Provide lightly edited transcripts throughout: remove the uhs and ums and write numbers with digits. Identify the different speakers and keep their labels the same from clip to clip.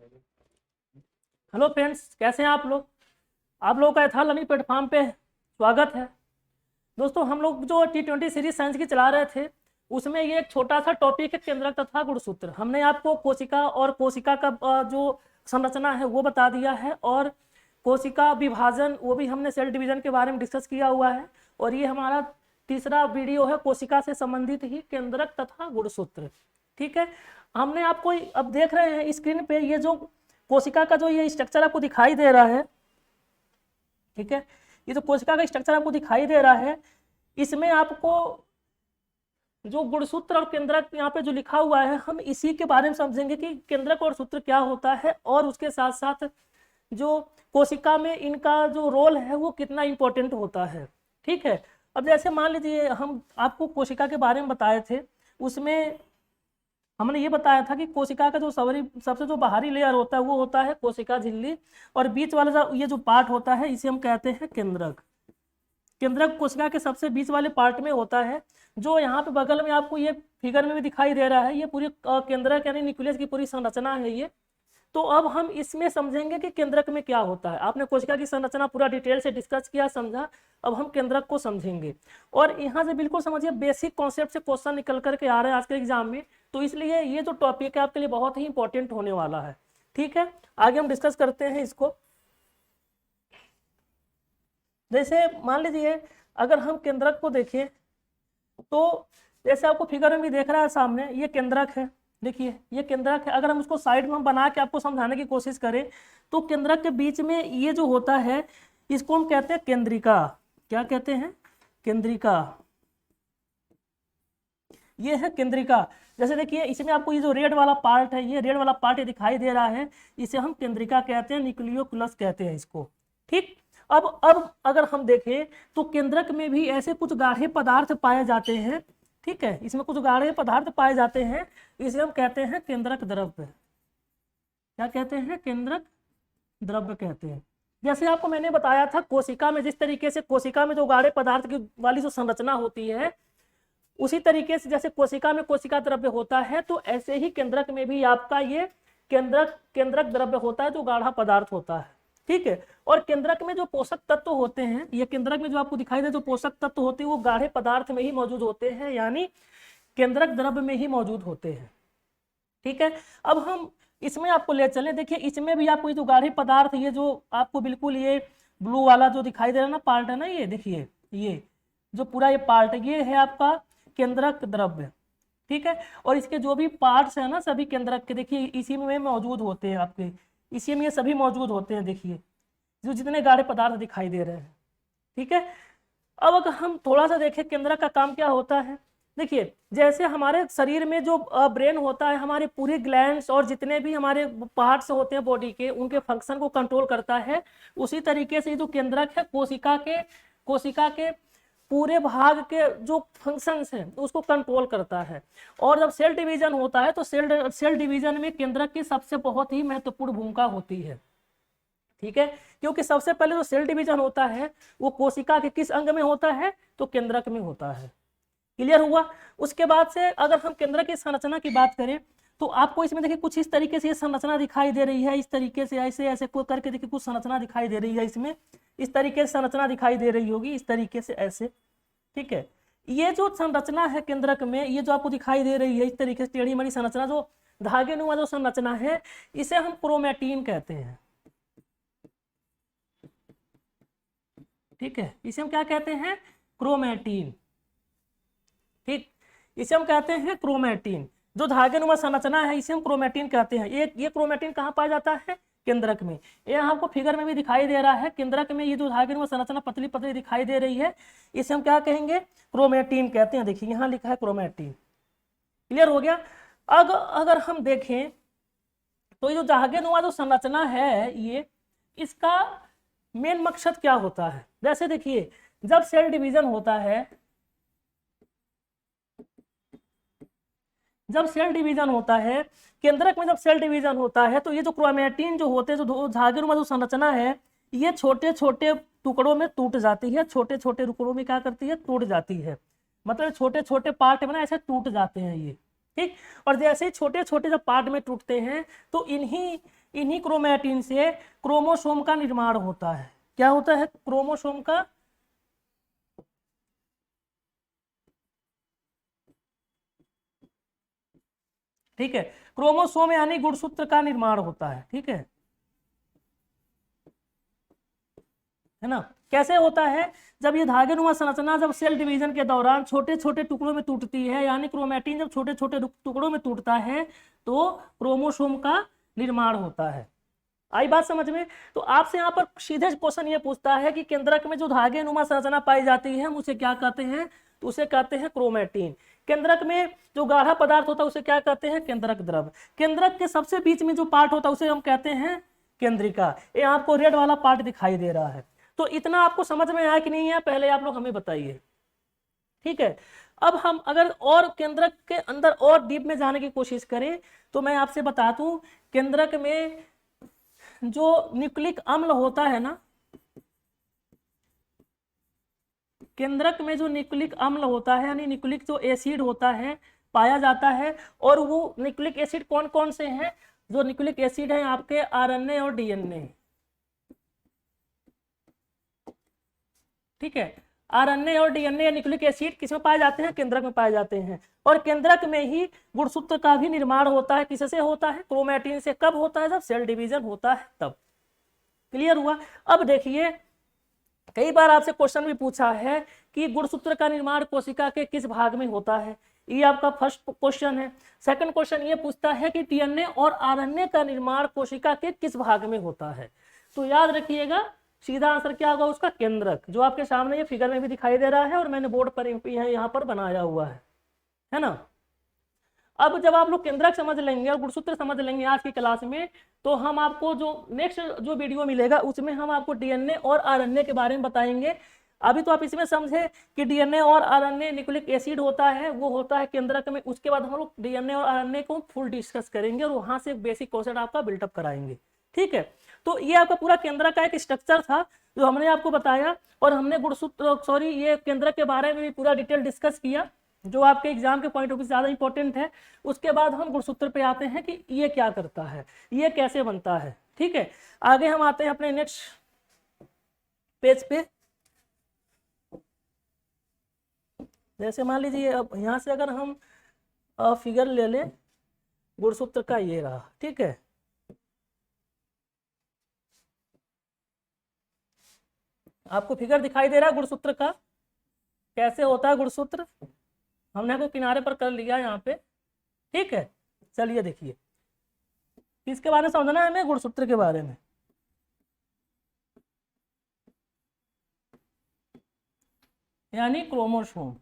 Speaker 1: Hello friends, कैसे हैं आप लोग। आप लोगों का यथार्थ लर्निंग प्लेटफॉर्म पे स्वागत है। दोस्तों, हम लोग जो T20 सीरीज साइंस की चला रहे थे उसमें ये एक छोटा सा टॉपिक है केंद्रक तथा गुणसूत्र। हमने आपको कोशिका और कोशिका का जो संरचना है वो बता दिया है, और कोशिका विभाजन वो भी हमने सेल डिवीजन के बारे में डिस्कस किया हुआ है। और ये हमारा तीसरा वीडियो है कोशिका से संबंधित ही केंद्रक तथा गुणसूत्र। ठीक है, हमने आपको अब देख रहे हैं स्क्रीन पे ये जो कोशिका का जो ये स्ट्रक्चर आपको दिखाई दे रहा है। ठीक है, ये जो कोशिका का स्ट्रक्चर आपको दिखाई दे रहा है, इसमें आपको जो गुणसूत्र और केंद्रक यहाँ पे जो लिखा हुआ है, हम इसी के बारे में समझेंगे कि केंद्रक और सूत्र क्या होता है, और उसके साथ साथ जो कोशिका में इनका जो रोल है वो कितना इंपॉर्टेंट होता है। ठीक है, अब जैसे मान लीजिए हम आपको कोशिका के बारे में बताए थे, उसमें हमने ये बताया था कि कोशिका का जो सबसे जो बाहरी लेयर होता है वो होता है कोशिका झिल्ली, और बीच वाला ये जो पार्ट होता है इसे हम कहते हैं केंद्रक। केंद्रक कोशिका के सबसे बीच वाले पार्ट में होता है, जो यहाँ पे बगल में आपको ये फिगर में भी दिखाई दे रहा है। ये पूरी केंद्रक यानी न्यूक्लियस की पूरी संरचना है ये। तो अब हम इसमें समझेंगे कि केंद्रक में क्या होता है। आपने कोशिका की संरचना पूरा डिटेल से डिस्कस किया, समझा। अब हम केंद्रक को समझेंगे, और यहाँ से बिल्कुल समझिए बेसिक कॉन्सेप्ट से क्वेश्चन निकल करके आ रहे हैं आज के एग्जाम में। तो इसलिए ये जो टॉपिक है आपके लिए बहुत ही इंपॉर्टेंट होने वाला है। ठीक है, आगे हम डिस्कस करते हैं इसको। जैसे मान लीजिए अगर हम केंद्रक को देखें तो जैसे आपको फिगर में भी देख रहा है सामने, ये केंद्रक है। देखिए ये केंद्रक है। अगर हम उसको साइड में हम बना के आपको समझाने की कोशिश करें तो केंद्रक के बीच में ये जो होता है इसको हम कहते हैं केंद्रिका। क्या कहते हैं? केंद्रिका। ये है केंद्रिका। जैसे देखिए इसमें आपको ये जो रेड वाला पार्ट है, ये रेड वाला पार्ट ये दिखाई दे रहा है, इसे हम केंद्रिका कहते हैं, न्यूक्लियोकुलस कहते हैं इसको। ठीक, अब अगर हम देखें तो केंद्रक में भी ऐसे कुछ गाढ़े पदार्थ पाए जाते हैं। ठीक है, इसमें कुछ गाढ़े पदार्थ पाए जाते हैं, इसे हम कहते हैं केंद्रक द्रव्य। क्या कहते हैं? केंद्रक द्रव्य कहते हैं। जैसे आपको मैंने बताया था कोशिका में, जिस तरीके से कोशिका में जो गाढ़े पदार्थ की वाली जो संरचना होती है, उसी तरीके से जैसे कोशिका में कोशिका द्रव्य होता है, तो ऐसे ही केंद्रक में भी आपका ये केंद्रक द्रव्य होता है, जो गाढ़ा पदार्थ होता है। ठीक है, और केंद्रक में जो पोषक तत्व होते हैं, ये केंद्रक में जो आपको दिखाई दे जो पोषक तत्व होते हैं वो गाढ़े पदार्थ में ही मौजूद होते हैं, यानी केंद्रक द्रव्य में ही मौजूद होते हैं। ठीक है, अब हम इसमें आपको ले चले। देखिए इसमें भी आपको ये जो गाढ़े पदार्थ, ये जो आपको बिल्कुल ये ब्लू वाला जो दिखाई दे रहा है ना पार्ट है ना, ये देखिए ये जो पूरा ये पार्ट ये है आपका केंद्रक द्रव्य। ठीक है, और इसके जो भी पार्ट्स है ना सभी केंद्रक के, देखिए इसी में मौजूद होते हैं आपके, इसी में ये सभी मौजूद होते हैं। देखिए जो जितने गाढ़े पदार्थ दिखाई दे रहे हैं। ठीक है, अब अगर हम थोड़ा सा देखें केंद्रक का काम क्या होता है। देखिए जैसे हमारे शरीर में जो ब्रेन होता है, हमारे पूरे ग्लैंड्स और जितने भी हमारे पार्ट्स होते हैं बॉडी के, उनके फंक्शन को कंट्रोल करता है, उसी तरीके से जो केंद्रक है कोशिका के पूरे भाग के जो फंक्शंस हैं उसको कंट्रोल करता है। और जब सेल डिवीजन होता है तो सेल डिवीजन में केंद्रक की सबसे बहुत ही महत्वपूर्ण भूमिका होती है। ठीक है, क्योंकि सबसे पहले जो सेल डिवीजन होता है वो कोशिका के किस अंग में होता है? तो केंद्रक में होता है। क्लियर हुआ? उसके बाद से अगर हम केंद्रक की संरचना की बात करें तो आपको इसमें देखिए कुछ इस तरीके से ये संरचना दिखाई दे रही है। इस तरीके से ऐसे ऐसे को करके देखिए कुछ संरचना दिखाई दे रही है। इसमें इस तरीके से संरचना दिखाई दे रही होगी, इस तरीके से ऐसे। ठीक है, ये जो संरचना है केंद्रक में, ये जो आपको दिखाई दे रही है इस तरीके से टेढ़ी मेढ़ी संरचना, जो धागे नुमा जो संरचना है, इसे हम क्रोमैटिन कहते हैं। ठीक है, इसे हम क्या कहते हैं? क्रोमैटिन। ठीक, इसे हम कहते हैं क्रोमैटिन। जो धागे नुमा संरचना है इसे हम क्रोमैटिन कहते हैं। ये क्रोमैटिन कहाँ पाया जाता है? केंद्रक में। ये आपको फिगर में भी दिखाई दे रहा है। केंद्रक में ये जो धागे नुमा संरचना पतली पतली दिखाई दे रही है, इसे हम क्या कहेंगे? क्रोमैटिन कहते हैं। देखिए यहाँ लिखा है क्रोमैटिन। क्लियर हो गया? अगर हम देखें तो ये जो धागे नुमा जो संरचना है, ये इसका मेन मकसद क्या होता है? जैसे देखिए जब सेल डिवीजन होता है, केंद्रक में जब सेल डिवीजन होता है तो ये जो क्रोमैटिन जो होते हैं, जो धागे नुमा जो संरचना है, ये छोटे छोटे टुकड़ों में टूट जाती है। छोटे छोटे टुकड़ों में क्या करती है? टूट जाती है। मतलब छोटे छोटे पार्ट में ना ऐसे टूट जाते हैं ये। ठीक, और जैसे ही छोटे छोटे जब पार्ट में टूटते हैं तो इन्हीं इन्हीं क्रोमैटिन से क्रोमोसोम का निर्माण होता है। क्या होता है? क्रोमोसोम का, ठीक है, क्रोमोसोम यानी गुणसूत्र का निर्माण होता है। ठीक है ना? कैसे होता है? जब ये धागेनुमा संरचना जब सेल डिवीजन के दौरान छोटे छोटे टुकड़ों में टूटती है, यानी क्रोमैटिन जब छोटे छोटे टुकड़ों में टूटता है तो क्रोमोसोम का निर्माण होता है। आई बात समझ में? तो आपसे यहाँ पर सीधे क्वेश्चन ये पूछता है कि केंद्रक में जो धागेनुमा संरचना पाई जाती है उसे क्या कहते हैं? तो उसे कहते हैं क्रोमैटिन। केंद्रक में जो गाढ़ा पदार्थ होता है उसे क्या कहते हैं? केंद्रक द्रव। केंद्रक के सबसे बीच में जो पार्ट होता है उसे हम कहते हैं केंद्रिका। ये आपको रेड वाला पार्ट दिखाई दे रहा है। तो इतना आपको समझ में आया कि नहीं है, पहले आप लोग हमें बताइए। ठीक है, अब हम अगर और केंद्रक के अंदर और डीप में जाने की कोशिश करें तो मैं आपसे बता दूं, केंद्रक में जो न्यूक्लिक अम्ल होता है ना, केंद्रक में जो न्यूक्लिक अम्ल होता है यानी न्यूक्लिक जो एसिड होता है पाया जाता है। और वो न्यूक्लिक एसिड कौन कौन से हैं? जो न्यूक्लिक एसिड है आपके आरएनए और डीएनए। ठीक है, आरएनए और डीएनए न्यूक्लिक एसिड किसमें पाए जाते हैं? केंद्रक में पाए जाते हैं। और केंद्रक में ही गुणसूत्र का भी निर्माण होता है। किससे होता है? क्रोमैटिन से। कब होता है? जब सेल डिवीजन होता है तब। क्लियर हुआ? अब देखिए, कई बार आपसे क्वेश्चन भी पूछा है कि गुणसूत्र का निर्माण कोशिका के किस भाग में होता है। ये आपका फर्स्ट क्वेश्चन है। सेकंड क्वेश्चन ये पूछता है कि डीएनए और आरएनए का निर्माण कोशिका के किस भाग में होता है। तो याद रखिएगा, सीधा आंसर क्या होगा उसका? केंद्रक, जो आपके सामने ये फिगर में भी दिखाई दे रहा है और मैंने बोर्ड पर यहाँ पर बनाया हुआ है ना। अब जब आप लोग केंद्रक समझ लेंगे और गुणसूत्र समझ लेंगे आज की क्लास में, तो हम आपको जो नेक्स्ट जो वीडियो मिलेगा उसमें हम आपको डीएनए और आरएनए के बारे में बताएंगे। अभी तो आप इसमें समझे कि डीएनए और आरएनए न्यूक्लिक एसिड होता है, वो होता है केंद्रक में। उसके बाद हम लोग डीएनए और आरएनए को फुल डिस्कस करेंगे और वहां से बेसिक कॉन्सेप्ट आपका बिल्डअप कराएंगे। ठीक है, तो ये आपका पूरा केंद्रक का एक स्ट्रक्चर था जो हमने आपको बताया। और हमने गुणसूत्र ये केंद्रक के बारे में भी पूरा डिटेल डिस्कस किया, जो आपके एग्जाम के पॉइंट ऑफ व्यू ज्यादा इंपॉर्टेंट है। उसके बाद हम गुणसूत्र पे आते हैं कि ये क्या करता है, ये कैसे बनता है। ठीक है, आगे हम आते हैं अपने नेक्स्ट पेज पे। जैसे मान लीजिए अब यहाँ से अगर हम फिगर ले लें गुणसूत्र का, ये रहा। ठीक है, आपको फिगर दिखाई दे रहा है गुणसूत्र का, कैसे होता है गुणसूत्र। हमने को किनारे पर कर लिया यहाँ पे। ठीक है, चलिए देखिए किसके बारे में समझना है हमें? गुणसूत्र के बारे में। यानी क्रोमोसोम।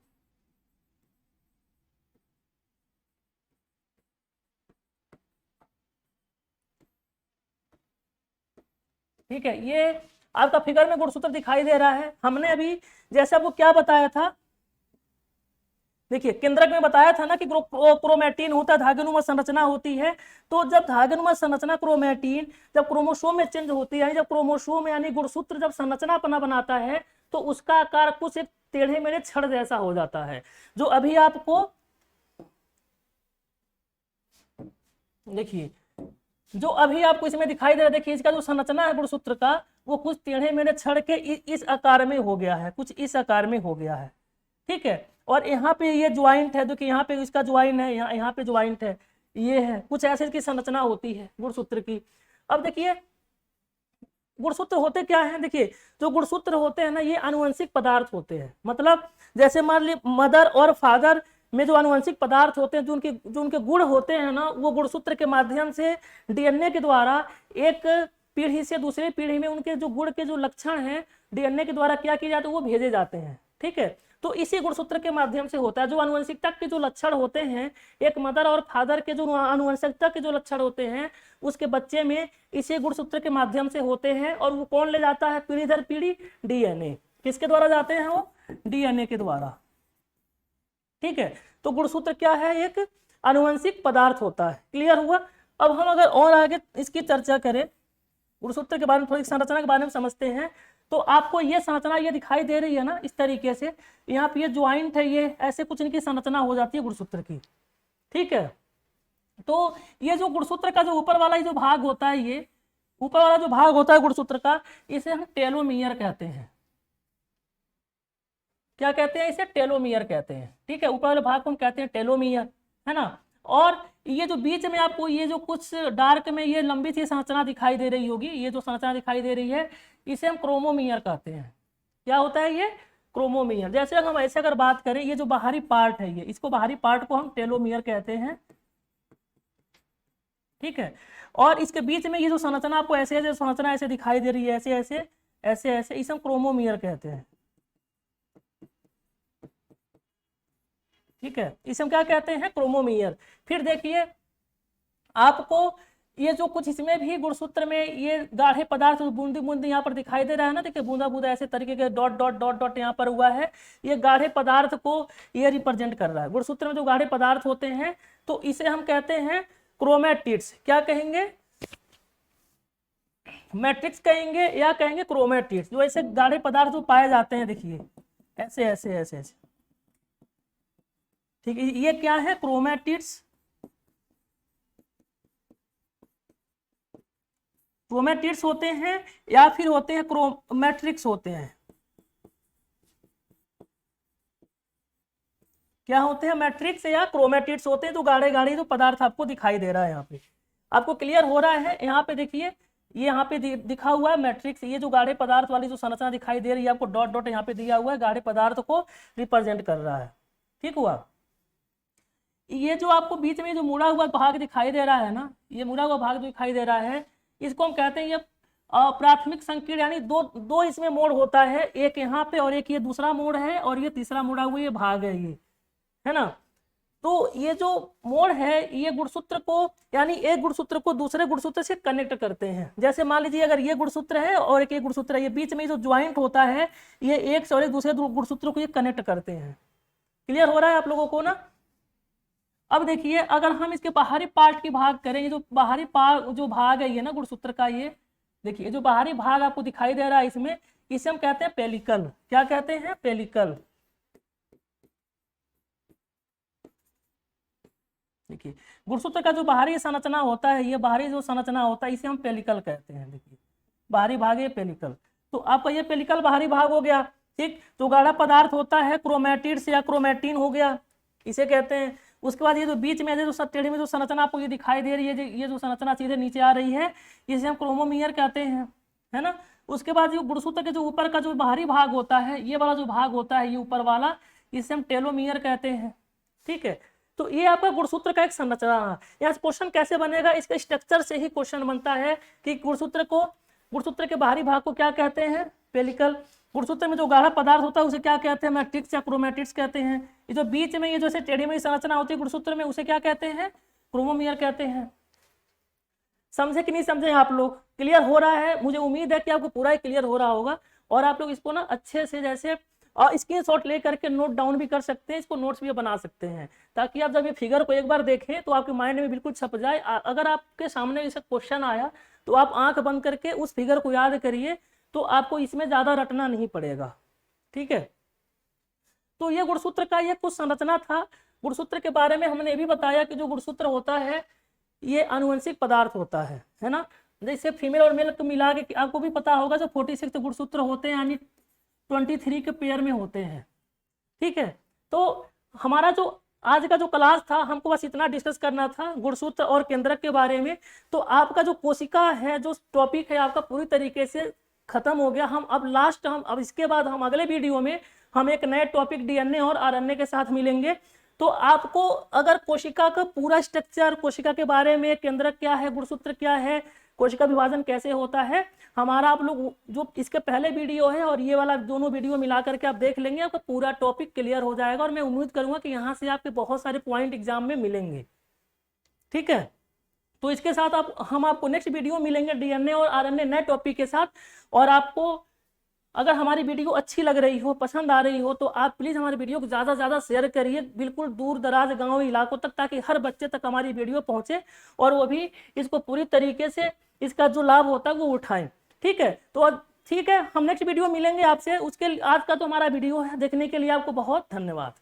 Speaker 1: ठीक है, ये आपका फिगर में गुणसूत्र दिखाई दे रहा है। हमने अभी जैसे आपको क्या बताया था, देखिए केंद्रक में बताया था ना कि क्रोमैटिन होता है, धागेनुमा संरचना होती है। तो जब धागेनुमा संरचना क्रोमैटिन जब क्रोमोसोम में चेंज होती है, जब क्रोमोसोम यानी गुणसूत्र जब संरचना अपना बनाता है तो उसका आकार कुछ एक टेढ़े मेढ़े छड़ जैसा हो जाता है। जो अभी आपको देखिए, जो अभी आपको इसमें दिखाई दे रहा है, देखिए इसका जो संरचना है गुणसूत्र का वो कुछ टेढ़े मेढ़े छड़ के इस आकार में हो गया है, कुछ इस आकार में हो गया है। ठीक है, और यहाँ पे ये ज्वाइंट है, देखिए यहाँ पे इसका ज्वाइन है, यहाँ पे ज्वाइंट है, ये है, कुछ ऐसे की संरचना होती है गुणसूत्र की। अब देखिए गुणसूत्र होते क्या हैं? देखिए जो गुणसूत्र होते हैं ना, ये आनुवंशिक पदार्थ होते हैं। मतलब जैसे मान ली मदर और फादर में जो आनुवंशिक पदार्थ होते हैं, जो उनके गुण होते हैं ना, वो गुणसूत्र के माध्यम से डीएनए के द्वारा एक पीढ़ी से दूसरे पीढ़ी में उनके जो गुण के जो लक्षण हैं डीएनए के द्वारा क्या किए जाते हैं, वो भेजे जाते हैं। ठीक है, तो इसी गुणसूत्र के माध्यम से होता है। जो आनुवंशिकता के जो लक्षण होते हैं, एक मदर और फादर के जो आनुवंशिकता के जो लक्षण होते हैं उसके बच्चे में इसी गुणसूत्र के माध्यम से होते हैं। और वो कौन ले जाता है पीढ़ी दर पीढ़ी? डीएनए। किसके द्वारा जाते हैं वो? डीएनए के द्वारा। ठीक है, तो गुणसूत्र क्या है? एक आनुवंशिक पदार्थ होता है। क्लियर हुआ? अब हम अगर और आगे इसकी चर्चा करें, गुणसूत्र के बारे में, थोड़ी संरचना के बारे में समझते हैं, तो आपको ये संरचना ये दिखाई दे रही है ना, इस तरीके से यहाँ पे ये ज्वाइंट है, ये ऐसे कुछ इनकी संरचना हो जाती है गुणसूत्र की। ठीक है, तो ये जो गुणसूत्र का जो ऊपर वाला जो भाग होता है, ये ऊपर वाला जो भाग होता है गुणसूत्र का, इसे हम टेलोमियर कहते हैं। क्या कहते हैं? इसे टेलोमियर कहते हैं। ठीक है, ऊपर वाले भाग को हम कहते हैं टेलोमियर, है ना। और ये जो बीच में आपको ये जो कुछ डार्क में ये लंबी सी संरचना दिखाई दे रही होगी, ये जो संरचना दिखाई दे रही है, इसे हम क्रोमोमियर कहते हैं। क्या होता है ये? क्रोमोमियर। जैसे हम ऐसे अगर बात करें, ये जो बाहरी पार्ट है, ये इसको बाहरी पार्ट को हम टेलोमियर कहते हैं। ठीक है, और इसके बीच में ये जो संरचना आपको ऐसे ऐसे संरचना ऐसे दिखाई दे रही है, ऐसे ऐसे ऐसे ऐसे, इसे हम क्रोमोमियर कहते हैं। ठीक है, इसे हम क्या कहते हैं? क्रोमोमियर। फिर देखिए आपको ये जो कुछ इसमें भी गुणसूत्र में ये गाढ़े पदार्थ बूंदी बूंदी यहाँ पर दिखाई दे रहा है ना, देखिए बूंदा बूंदा ऐसे तरीके के डॉट डॉट डॉट डॉट यहाँ पर हुआ है, ये गाढ़े पदार्थ को ये रिप्रेजेंट कर रहा है। गुणसूत्र में जो गाढ़े पदार्थ होते हैं तो इसे हम कहते हैं क्रोमेटिड्स। क्या कहेंगे? मैट्रिक्स कहेंगे या कहेंगे क्रोमेटिड्स। जो ऐसे गाढ़े पदार्थ जो पाए जाते हैं, देखिए ऐसे ऐसे ऐसे ऐसे। ठीक है, ये क्या है? क्रोमेटिड्स। क्रोमेटिड्स होते हैं या फिर होते हैं क्रोमेट्रिक्स होते हैं। क्या होते हैं? मैट्रिक्स या क्रोमेटिड्स होते हैं। तो गाढ़े गाढ़े जो पदार्थ आपको दिखाई दे रहा है, यहाँ पे आपको क्लियर हो रहा है? यहाँ पे देखिए, ये यहाँ पे दिखा हुआ है मैट्रिक्स। ये जो गाढ़े पदार्थ वाली जो संरचना दिखाई दे रही है आपको, डॉट डॉट यहाँ पे दिया हुआ है, गाढ़े पदार्थ को रिप्रेजेंट कर रहा है। ठीक हुआ? ये जो आपको बीच में जो मुड़ा हुआ भाग दिखाई दे रहा है ना, ये मुड़ा हुआ भाग जो दिखाई दे रहा है, इसको हम कहते हैं ये प्राथमिक संकीर्ण, यानी दो दो इसमें मोड़ होता है, एक यहाँ पे और एक ये दूसरा मोड़ है, और ये तीसरा मुड़ा हुआ ये भाग है, ये है ना। तो ये जो मोड़ है, ये गुणसूत्र को, यानी एक गुणसूत्र को दूसरे गुणसूत्र से कनेक्ट करते हैं। जैसे मान लीजिए अगर ये गुणसूत्र है और एक गुणसूत्र है, ये बीच में जो ज्वाइंट होता है, ये एक से और एक दूसरे गुणसूत्र को ये कनेक्ट करते हैं। क्लियर हो रहा है आप लोगों को ना? अब देखिए अगर हम इसके बाहरी पार्ट की भाग करें, ये जो बाहरी पार्ट जो भाग है ये ना गुणसूत्र का, ये देखिए जो बाहरी भाग आपको दिखाई दे रहा है इसमें, इसे हम कहते हैं पेलिकल। क्या कहते हैं? पेलिकल। देखिए गुणसूत्र का जो बाहरी संरचना होता है, ये बाहरी जो संरचना होता है, इसे हम पेलिकल कहते हैं। देखिए बाहरी भाग ये पेलिकल। तो आपका ये पेलिकल बाहरी भाग हो गया। ठीक, तो गाढ़ा पदार्थ होता है क्रोमेटिड्स या क्रोमेटिन हो गया, इसे कहते हैं। उसके बाद ये जो बीच में जो टेढ़ी में जो संरचना आपको ये दिखाई दे रही है, ये जो संरचना सीधे नीचे आ रही है, इसे हम क्रोमोमियर कहते हैं, है ना। उसके बाद ये गुणसूत्र के जो ऊपर का जो बाहरी भाग होता है, ये वाला जो भाग होता है, ये ऊपर वाला, इसे हम टेलोमियर कहते हैं। ठीक है, तो ये आपका गुणसूत्र का एक संरचना है। यहाँ क्वेश्चन कैसे बनेगा, इसके स्ट्रक्चर से ही क्वेश्चन बनता है कि गुणसूत्र के बाहरी भाग को क्या कहते हैं? पेलिकल। गुणसूत्र में जो गाढ़ा पदार्थ होता है उसे क्या कहते हैं? मैट्रिक्स या क्रोमेटिड्स कहते हैं। ये जो बीच में ये जैसे टेढ़ी मेढ़ी संरचना होती है गुणसूत्र में, उसे क्या कहते हैं? क्रोमोमियर कहते हैं। समझे कि नहीं समझे आप लोग? क्लियर हो रहा है? मुझे उम्मीद है कि आपको पूरा ही क्लियर हो रहा होगा, और आप लोग इसको ना अच्छे से जैसे स्क्रीनशॉट ले करके नोट डाउन भी कर सकते हैं, इसको नोट्स भी बना सकते हैं, ताकि आप जब ये फिगर को एक बार देखें तो आपके माइंड में बिल्कुल छप जाए। अगर आपके सामने ऐसा क्वेश्चन आया तो आप आंख बंद करके उस फिगर को याद करिए, तो आपको इसमें ज़्यादा रटना नहीं पड़ेगा। ठीक है, तो ये गुणसूत्र का ये कुछ संरचना था। गुणसूत्र के बारे में हमने ये भी बताया कि जो गुणसूत्र होता है ये आनुवंशिक पदार्थ होता है ना। जैसे फीमेल और मेल को मिला के आपको भी पता होगा, जो 46 गुणसूत्र होते हैं, यानी 23 के पेयर में होते हैं। ठीक है, तो हमारा जो आज का जो क्लास था, हमको बस इतना डिस्कस करना था गुणसूत्र और केंद्रक के बारे में। तो आपका जो कोशिका है, जो टॉपिक है आपका पूरी तरीके से खत्म हो गया। हम अब इसके बाद हम अगले वीडियो में हम एक नए टॉपिक डीएनए और आरएनए के साथ मिलेंगे। तो आपको अगर कोशिका का पूरा स्ट्रक्चर, कोशिका के बारे में, केंद्रक क्या है, गुणसूत्र क्या है, कोशिका विभाजन कैसे होता है, हमारा आप लोग जो इसके पहले वीडियो है और ये वाला दोनों वीडियो मिला करके आप देख लेंगे, आपका पूरा टॉपिक क्लियर हो जाएगा। और मैं उम्मीद करूंगा कि यहाँ से आपके बहुत सारे पॉइंट एग्जाम में मिलेंगे। ठीक है, तो इसके साथ हम आपको नेक्स्ट वीडियो मिलेंगे डीएनए और आरएनए नए टॉपिक के साथ। और आपको अगर हमारी वीडियो अच्छी लग रही हो, पसंद आ रही हो, तो आप प्लीज़ हमारी वीडियो को ज़्यादा से ज़्यादा शेयर करिए, बिल्कुल दूर दराज गाँव इलाकों तक, ताकि हर बच्चे तक हमारी वीडियो पहुँचे और वो भी इसको पूरी तरीके से इसका जो लाभ होता है वो उठाएं। ठीक है, तो ठीक है, हम नेक्स्ट वीडियो मिलेंगे आपसे। उसके आज का तो हमारा वीडियो है, देखने के लिए आपको बहुत धन्यवाद।